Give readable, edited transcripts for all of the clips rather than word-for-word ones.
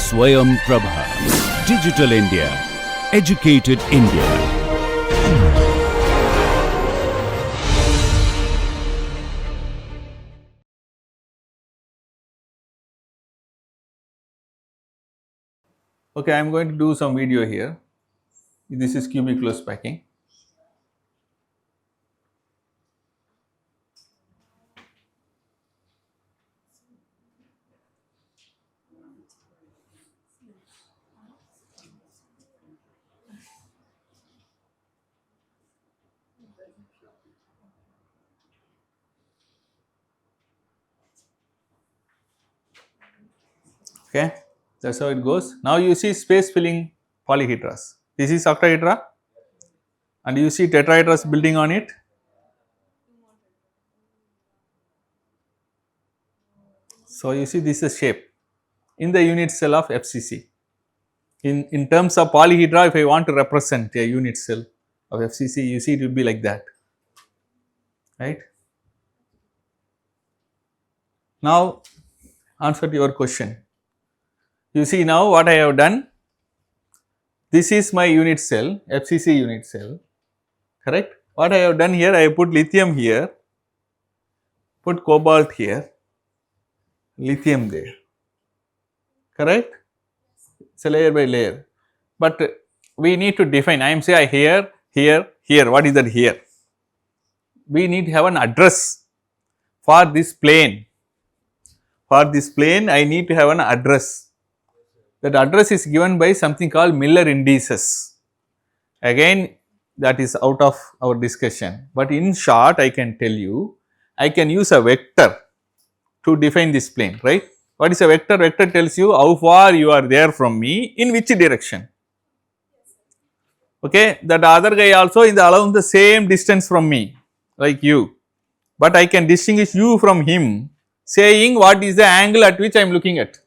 Swayam Prabha. Digital India. Educated India. Okay, I am going to do some video here. This is cubic close packing. Okay, that's how it goes. Now you see space filling polyhedras. This is octahedra, and you see tetrahedras building on it. So you see this is shape in the unit cell of FCC. In terms of polyhedra, if I want to represent a unit cell of FCC, you see it will be like that, right? Now answer to your question. You see now what I have done. This is my unit cell, FCC unit cell, correct? What I have done here, I have put lithium here, put cobalt here, lithium there, correct? It's a layer by layer. But we need to define, I am saying here, here, what is that here? We need to have an address for this plane. For this plane, I need to have an address. That address is given by something called Miller indices. Again, that is out of our discussion. But in short, I can tell you, I can use a vector to define this plane, right? What is a vector? Vector tells you how far you are there from me, in which direction. Okay, that other guy also is along the same distance from me, like you. But I can distinguish you from him, saying what is the angle at which I am looking at.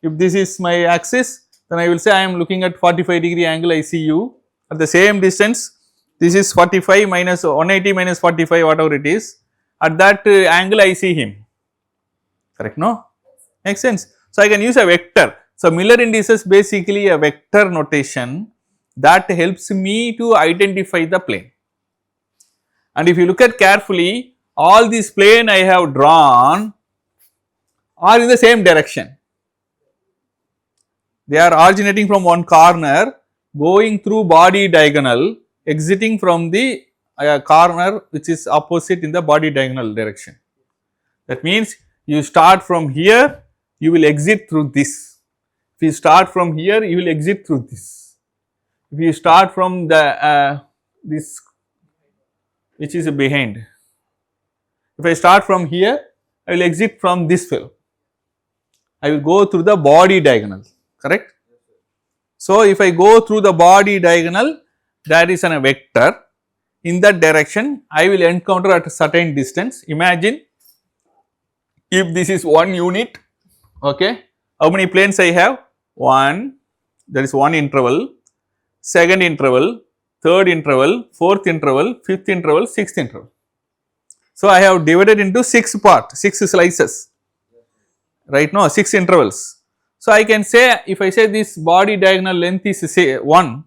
If this is my axis, then I will say I am looking at 45-degree angle, I see you at the same distance. This is 45 minus 180 minus 45, whatever it is. At that angle, I see him. Correct? No? Makes sense. So I can use a vector. So Miller indices basically a vector notation that helps me to identify the plane. And if you look at carefully, all these plane I have drawn are in the same direction. They are originating from one corner, going through body diagonal, exiting from the corner which is opposite in the body diagonal direction. That means you start from here, you will exit through this. If you start from here, you will exit through this. If you start from the this which is behind, if I start from here, I will exit from this fill. I will go through the body diagonal, correct? So if I go through the body diagonal, that is a vector. In that direction, I will encounter at a certain distance. Imagine if this is one unit, okay, how many planes I have? One, there is one interval, second interval, third interval, fourth interval, fifth interval, sixth interval. So I have divided into 6 parts, 6 slices, right? No, 6 intervals. So I can say, if I say this body diagonal length is say 1,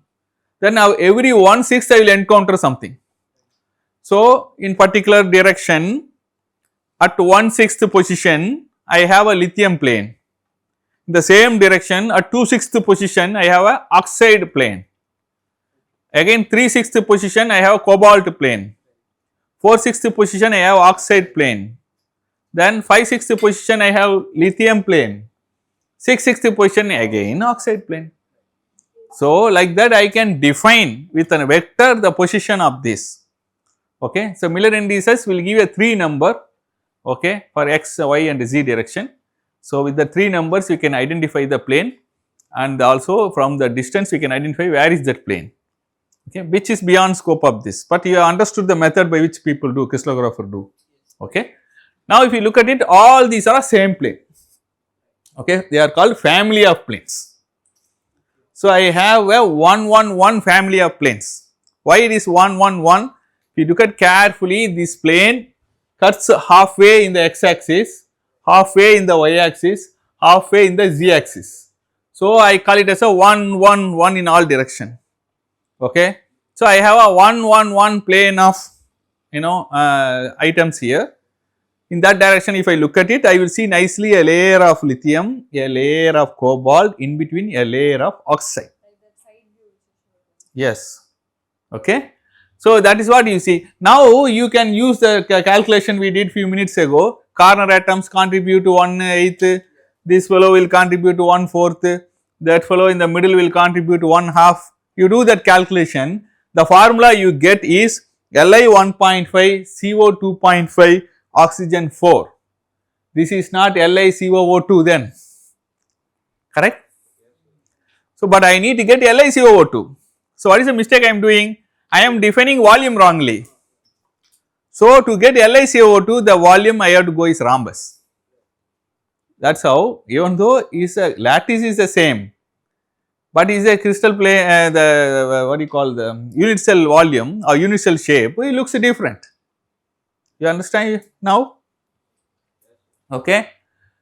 then now every 1/6 I will encounter something. So in particular direction, at 1/6 position, I have a lithium plane. In the same direction, at 2/6 position, I have a oxide plane. Again 3/6 position, I have a cobalt plane. 4/6 position, I have oxide plane. Then 5/6 position, I have lithium plane. 6/6 position, again oxide plane. So like that I can define with a vector the position of this. Okay. So Miller indices will give a 3 number, okay, for x, y and z direction. So with the 3 numbers we can identify the plane, and also from the distance we can identify where is that plane, okay, which is beyond scope of this, but you have understood the method by which people do, crystallographer do, okay. Now if you look at it, all these are same plane, okay, they are called family of planes. So I have a 1-1-1 family of planes. Why it is 1-1-1? If you look at carefully, this plane cuts halfway in the x axis, halfway in the y axis, halfway in the z axis. So, I call it as a 1 1 1 in all direction. Okay. So, I have a 1 1 1 plane of items here. In that direction, if I look at it, I will see nicely a layer of lithium, a layer of cobalt, in between a layer of oxide. Yes. Okay. So, that is what you see. Now, you can use the calculation we did few minutes ago. Corner atoms contribute to 1/8, this fellow will contribute to 1/4, that fellow in the middle will contribute to 1/2. You do that calculation, the formula you get is Li 1.5, CO 2.5, oxygen 4. This is not LiCOO2 then, correct? So, but I need to get LiCOO2. So, what is the mistake I am doing? I am defining volume wrongly. So, to get LiCOO2, the volume I have to go is rhombus. That is how, even though is a lattice is the same, but is a crystal plane, what do you call the unit cell volume or unit cell shape, it looks different. You understand now? Okay.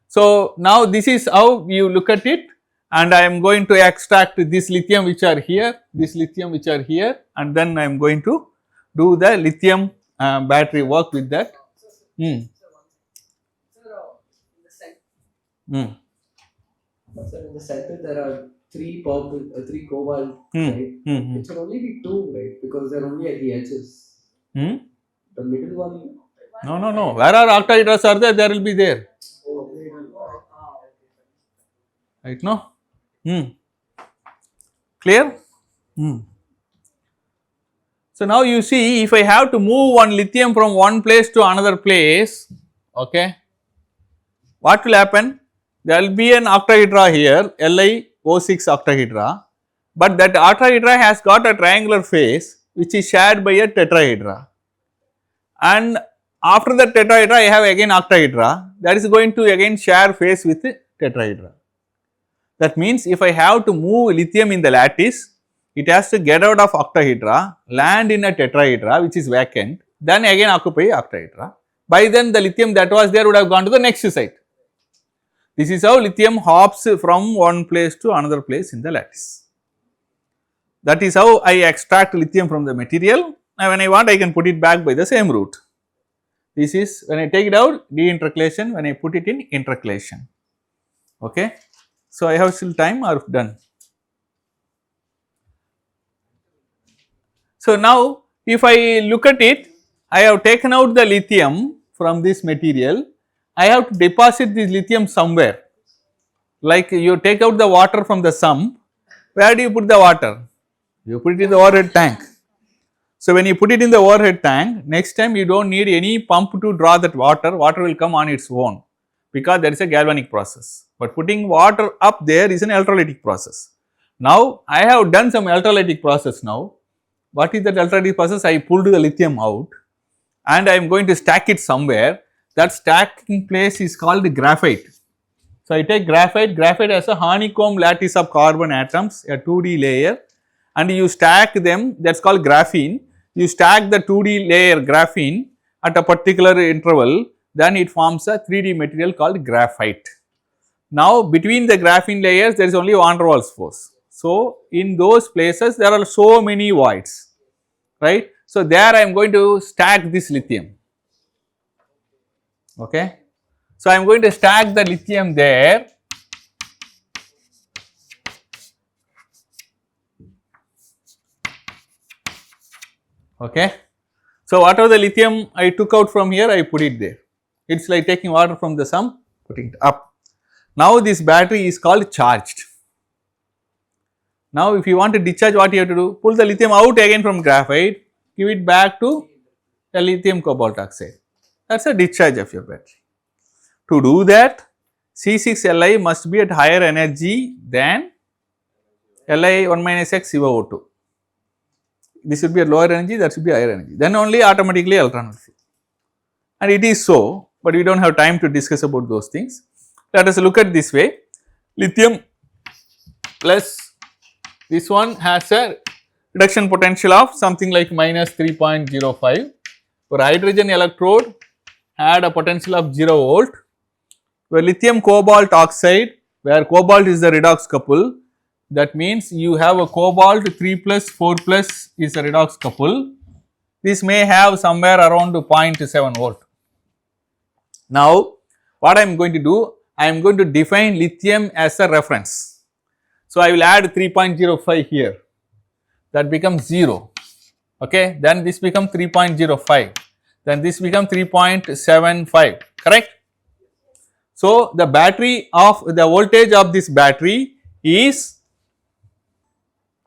So, now this is how you look at it, and I am going to extract this lithium which are here, this lithium which are here, and then I am going to do the lithium battery work with that. So in the center there are three purple, three cobalt, right? It should only be 2, right? Because they're only at the edges. The middle one. No. Where are octahedras are there? There will be there. Right? No. Clear? So now you see, if I have to move one lithium from one place to another place, okay, what will happen? There will be an octahedra here, LiO6 octahedra, but that octahedra has got a triangular face which is shared by a tetrahedra, and after the tetrahedra I have again octahedra that is going to again share face with the tetrahedra. That means if I have to move lithium in the lattice, it has to get out of octahedra, land in a tetrahedra which is vacant, then again occupy octahedra. By then the lithium that was there would have gone to the next site. This is how lithium hops from one place to another place in the lattice. That is how I extract lithium from the material, and when I want I can put it back by the same route. This is when I take it out, deintercalation, when I put it in intercalation. Okay. So, I have still time or done? So, now if I look at it, I have taken out the lithium from this material, I have to deposit this lithium somewhere. Like you take out the water from the sump, where do you put the water? You put it in the overhead tank. So, when you put it in the overhead tank, next time you do not need any pump to draw that water, water will come on its own, because there is a galvanic process. But putting water up there is an electrolytic process. Now, I have done some electrolytic process now. What is that electrolytic process? I pulled the lithium out and I am going to stack it somewhere. That stacking place is called graphite. So, I take graphite as a honeycomb lattice of carbon atoms, a 2D layer, and you stack them, that is called graphene. You stack the 2D layer graphene at a particular interval, then it forms a 3D material called graphite. Now, between the graphene layers there is only van der Waals force. So, in those places there are so many voids, right. So, there I am going to stack this lithium, okay. So, I am going to stack the lithium there, okay. So, whatever the lithium I took out from here, I put it there. It is like taking water from the sump, putting it up. Now, this battery is called charged. Now, if you want to discharge, what you have to do? Pull the lithium out again from graphite, give it back to the lithium cobalt oxide. That is a discharge of your battery. To do that, C6Li must be at higher energy than Li 1 minus X COO2. This should be at lower energy, that should be higher energy. Then only automatically electron will flow. And it is so, but we do not have time to discuss about those things. Let us look at this way. Lithium plus this one has a reduction potential of something like minus 3.05. For hydrogen electrode had a potential of 0 volt. Where lithium cobalt oxide where cobalt is the redox couple. That means you have a cobalt 3 plus 4 plus is a redox couple. This may have somewhere around 0.7 volt. Now, what I am going to do? I am going to define lithium as a reference. So, I will add 3.05 here, that becomes 0, okay. Then this becomes 3.05, then this becomes 3.75, correct. So, the battery of the voltage of this battery is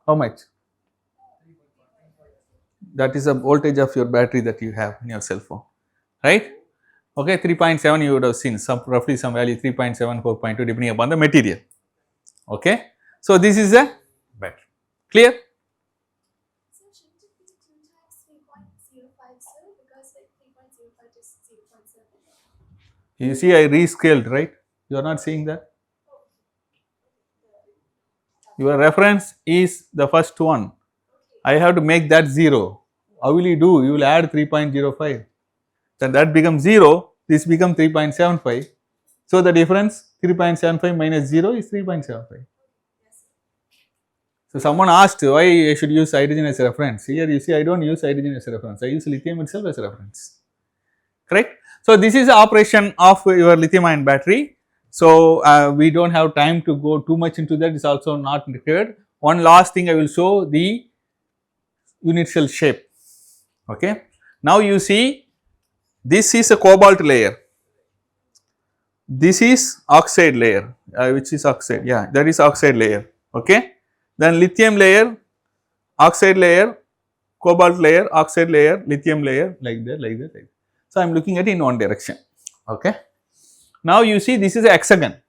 how much? That is the voltage of your battery that you have in your cell phone, right. Okay, 3.7 you would have seen some roughly some value 3.7, 4.2 depending upon the material, okay. So, this is a battery, clear? So shouldn't it be 2 times 3.05, sir? Because like 3.05 is 0.7. You see I rescaled, right? You are not seeing that? Your reference is the first one. I have to make that 0. How will you do? You will add 3.05. Then that becomes 0, this becomes 3.75. So, the difference 3.75 minus 0 is 3.75. So, someone asked why I should use hydrogen as a reference. Here you see I do not use hydrogen as a reference, I use lithium itself as a reference, correct. So, this is the operation of your lithium ion battery. So, we do not have time to go too much into that, it is also not required. One last thing I will show the unit cell shape, okay. Now, you see this is a cobalt layer, this is oxide layer, which is oxide, yeah, that is oxide layer, okay. Then lithium layer, oxide layer, cobalt layer, oxide layer, lithium layer, like that, like that, like that. So, I am looking at it in one direction, okay. Now, you see this is a hexagon.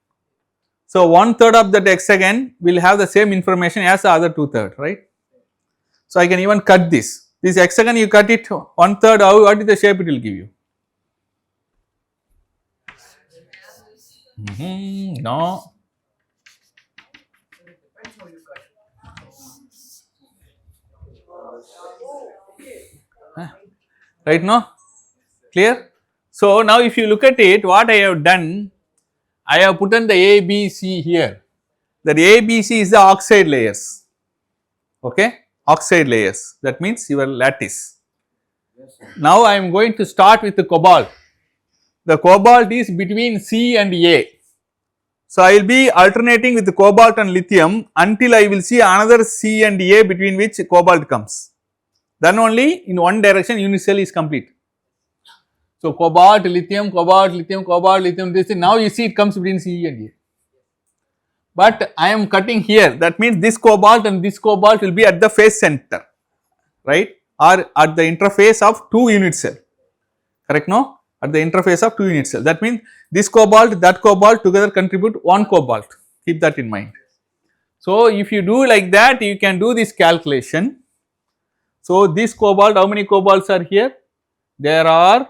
So, 1/3 of that hexagon will have the same information as the other 2/3, right. So, I can even cut this hexagon, you cut it 1/3, what is the shape it will give you? No. Right now, clear? So, now if you look at it, what I have done, I have put on the A, B, C here. That A, B, C is the oxide layers, okay, oxide layers, that means your lattice. Now, I am going to start with the cobalt. The cobalt is between C and A. So, I will be alternating with the cobalt and lithium until I will see another C and A between which cobalt comes. Then only in one direction unit cell is complete. So, cobalt, lithium, cobalt, lithium, cobalt, lithium, this thing. Now, you see it comes between C and A. But I am cutting here, that means this cobalt and this cobalt will be at the phase center, right, or at the interface of 2 unit cell, correct, no, at the interface of 2 unit cell. That means this cobalt, that cobalt together contribute 1 cobalt, keep that in mind. So, if you do like that, you can do this calculation. So, this cobalt, how many cobalts are here? There are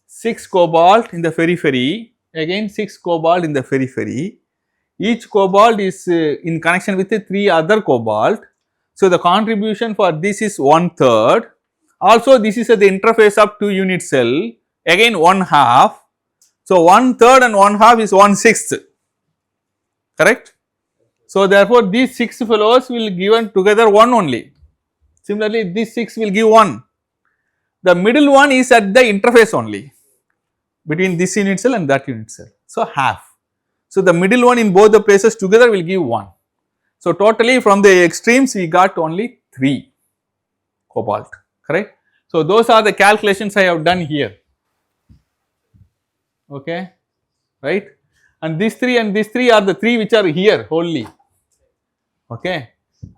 6 cobalt in the periphery, again 6 cobalt in the periphery. Each cobalt is in connection with the 3 other cobalt. So, the contribution for this is 1/3. Also, this is at the interface of 2 unit cell, again 1/2. So, 1/3 and 1/2 is 1/6, correct. So, therefore, these 6 fellows will given together 1 only. Similarly, these 6 will give 1. The middle one is at the interface only between this unit cell and that unit cell. So, half. So, the middle one in both the places together will give 1. So, totally from the extremes we got only 3 cobalt, correct. So, those are the calculations I have done here, okay, right, and these 3 and these 3 are the 3 which are here wholly, okay.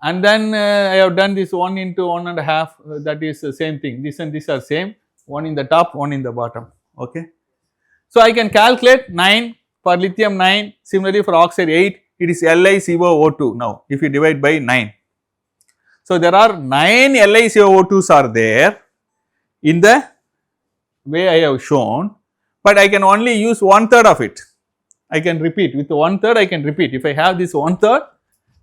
And then I have done this 1 into 1.5, that is the same thing, this and this are same, 1 in the top, 1 in the bottom, okay. So, I can calculate 9 for lithium 9, similarly for oxide 8, it is LiCO2 now if you divide by 9. So, there are 9 LiCO2s are there in the way I have shown, but I can only use 1/3 of it. I can repeat with 1/3 I can repeat. If I have this 1/3,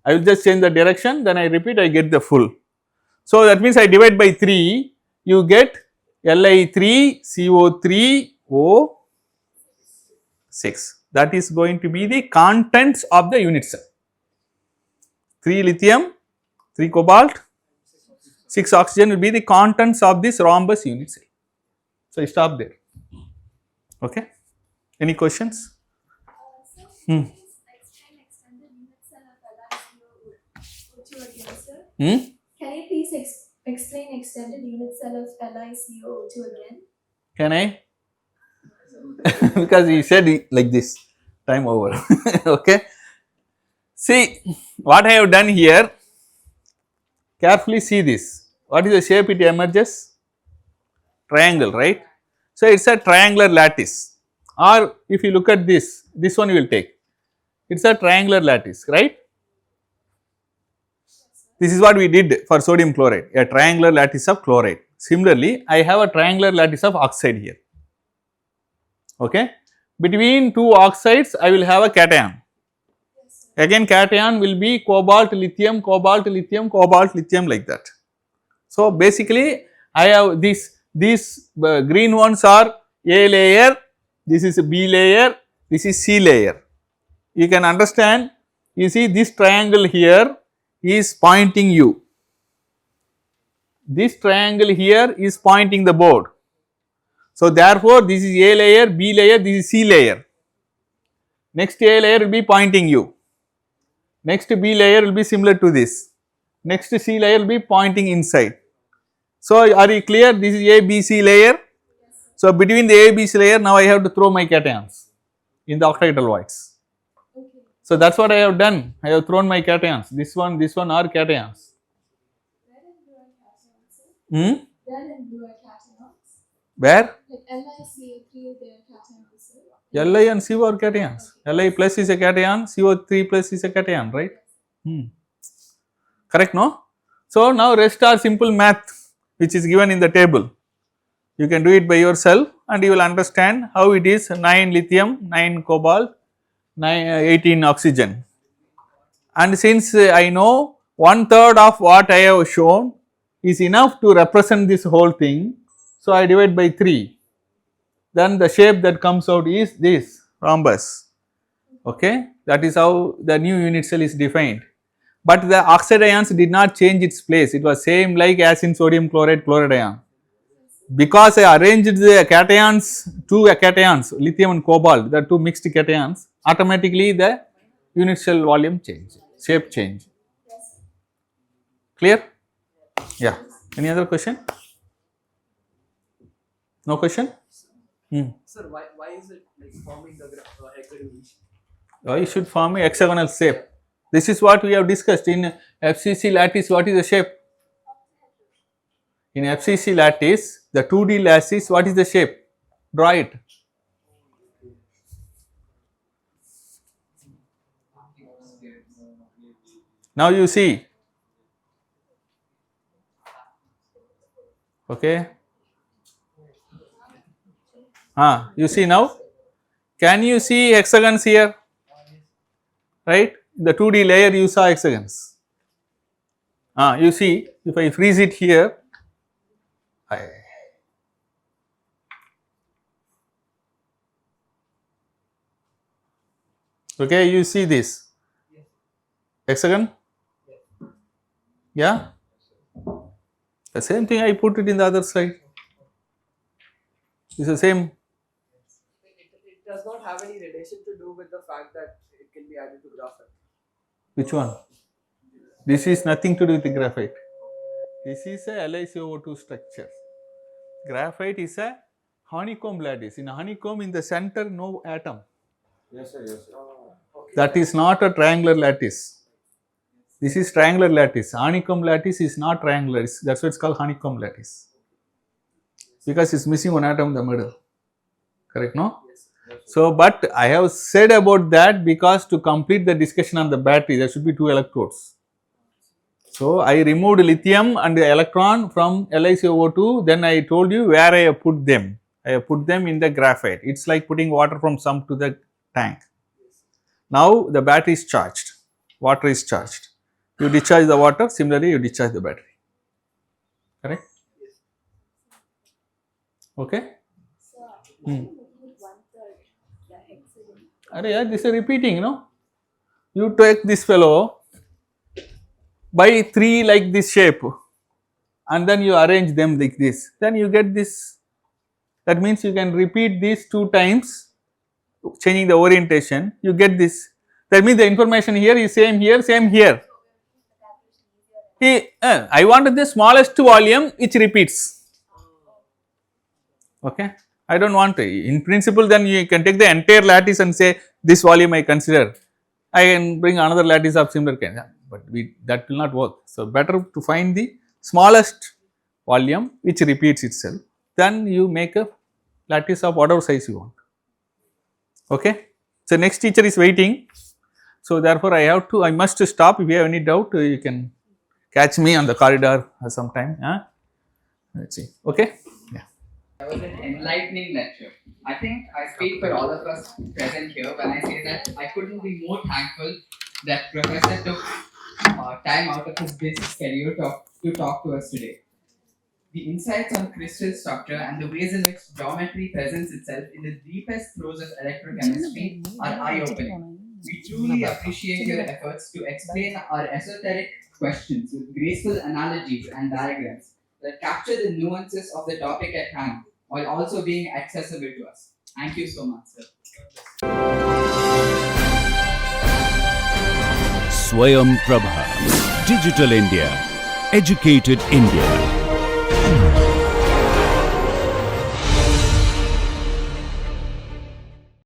I will just change the direction, then I repeat, I get the full. So, that means I divide by 3, you get Li3CO3O 6. That is going to be the contents of the unit cell. 3 lithium, 3 cobalt, 6 oxygen will be the contents of this rhombus unit cell. So, I stop there. Okay. Any questions? Sir, Hmm. please explain extended unit cell of LiCO again, sir? Can you please explain extended unit cell of LiCO again? Can I? Because you said it like this, time over. Okay. See what I have done here, carefully see this. What is the shape it emerges? Triangle, right? So, it is a triangular lattice, or if you look at this one you will take, it is a triangular lattice, right? This is what we did for sodium chloride, a triangular lattice of chloride. Similarly, I have a triangular lattice of oxide here. Okay. Between two oxides, I will have a cation. Again, cation will be cobalt, lithium, cobalt, lithium, cobalt, lithium, like that. So, basically, I have these green ones are A layer, this is B layer, this is C layer. You can understand, you see this triangle here is pointing you. This triangle here is pointing the board. So, therefore, this is A layer, B layer, this is C layer. Next A layer will be pointing you. Next B layer will be similar to this. Next C layer will be pointing inside. So, are you clear? This is A, B, C layer. So, between the A, B, C layer, now I have to throw my cations in the octahedral voids. Okay. So, that is what I have done. I have thrown my cations. This one are cations. Red and blue are cations, sir. Red and blue are cations. Where? Like LiCO3, they are cations, sir. Li and CO are cations. Li plus is a cation, CO3 plus is a cation, right? Correct, no? So, now rest are simple math which is given in the table. You can do it by yourself and you will understand how it is 9 lithium, 9 cobalt, 18 oxygen. And since I know 1/3 of what I have shown is enough to represent this whole thing, so I divide by 3. Then the shape that comes out is this rhombus. Okay, that is how the new unit cell is defined. But the oxide ions did not change its place, it was same like as in sodium chloride, chloride ion. Because I arranged the cations, two cations, lithium and cobalt, the two mixed cations, automatically the unit cell volume change, shape change. Clear? Yeah. Any other question? No question? Sir, why is it like forming the hexagon? Why you should form a hexagonal shape? This is what we have discussed in FCC lattice. What is the shape? In FCC lattice, the 2D lattice, what is the shape? Draw it. Now you see. Okay. You see now? Can you see hexagons here? Right? The 2D layer you saw hexagons. You see, if I freeze it here, okay, you see this hexagon? Yeah? The same thing I put it in the other slide. It's the same. It does not have any relation to do with the fact that it can be added to graphite. Which one? This is nothing to do with the graphite. This is a LiCO2 structure. Graphite is a honeycomb lattice. In a honeycomb, in the center, no atom. Yes, sir. Yes, sir. Okay. That is not a triangular lattice. This is triangular lattice. Honeycomb lattice is not triangular. That's why it's called honeycomb lattice. Because it's missing one atom in the middle. Correct, no? Yes, sir. So, but I have said about that because to complete the discussion on the battery, there should be 2 electrodes. So, I removed lithium and the electron from LiCO2, then I told you where I have put them. I have put them in the graphite. It is like putting water from sump to the tank. Now, the battery is charged, water is charged. You discharge the water, similarly you discharge the battery. Correct? Okay? So, why are you looking at 1/3, the Yeah, this is repeating, You take this fellow by 3 like this shape and then you arrange them like this, then you get this. That means you can repeat these 2 times, changing the orientation, you get this. That means the information here is same here, same here. I wanted the smallest volume which repeats. Okay, I don't want to. In principle, then you can take the entire lattice and say this volume I consider. I can bring another lattice of similar kind, but that will not work. So better to find the smallest volume which repeats itself. Then you make a lattice of whatever size you want. Okay. So next teacher is waiting. So therefore, I must stop. If you have any doubt, you can catch me on the corridor sometime. Let's see. Okay. Yeah. That was an enlightening lecture. I think I speak for all of us present here when I say that I couldn't be more thankful that Professor took time out of his busy schedule to talk to us today. The insights on crystal structure and the ways in which geometry presents itself in the deepest throes of electrochemistry are eye-opening. We truly appreciate your efforts to explain our esoteric questions with graceful analogies and diagrams that capture the nuances of the topic at hand while also being accessible to us. Thank you so much, sir. Swayam Prabha, Digital India, Educated India.